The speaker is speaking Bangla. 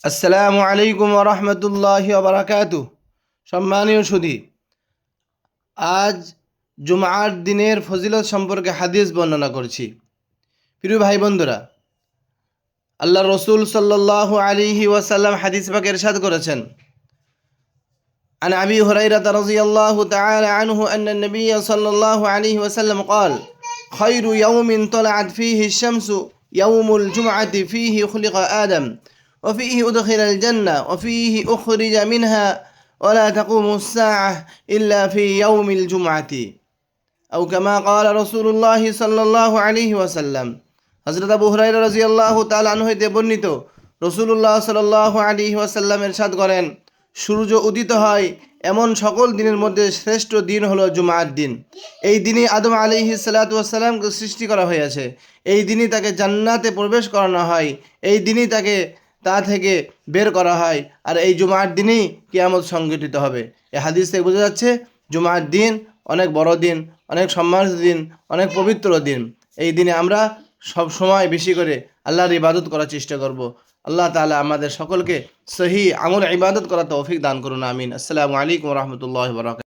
আসসালামু আলাইকুম ওয়া রাহমাতুল্লাহি ওয়া বারাকাতুহু। সম্মানীয় সুধী, আজ জুমআর দিনের ফজিলত সম্পর্কে হাদিস বর্ণনা করছি। প্রিয় ভাই বন্ধুরা, আল্লাহ রসুল সাল্লাল্লাহু আলাইহি ওয়াসাল্লাম হাদিস পাকে ইরশাদ করেছেন, عن أبي هريرة رضي الله تعالى عنه أن النبي صلى الله عليه وسلم قال: خير يوم طلعت فيه الشمس يوم الجمعة فيه خلق آدم وفيه أدخل الجنة وفيه أخرج منها ولا تقوم الساعة إلا في يوم الجمعة أو كما قال رسول الله صلى الله عليه وسلم। হযরত আবু হুরায়রা রাদিয়াল্লাহু তাআলা আনহু হতে বর্ণিত, রাসূলুল্লাহ সাল্লাল্লাহু আলাইহি ওয়াসাল্লাম ইরশাদ করেন, সূর্য উদিত হয় এমন সকল দিনের মধ্যে শ্রেষ্ঠ দিন হলো জুমআর দিন। এই দিনই আদম আলাইহিস সালাতু ওয়াস সালামকে সৃষ্টি করা হয়েছে। এই দিনই তাকে জান্নাতে প্রবেশ করানো হয়। এই দিনই তাকে তা থেকে বের করা হয়। আর এই জুমআর দিনই কিয়ামত সংঘটিত হবে। এই হাদিস থেকে বোঝা যাচ্ছে জুমআর দিন অনেক বড় দিন, অনেক সম্মানিত দিন, অনেক পবিত্র দিন। এই দিনে আমরা সব সময় বেশি করে আল্লাহর ইবাদত করার চেষ্টা করব। আল্লাহ তাআলা আমাদের সকলকে সহি আমল ইবাদত করার তৌফিক দান করুন, আমিন। আসসালামু আলাইকুম ওয়া রাহমাতুল্লাহি ওয়া বারাকাতুহু।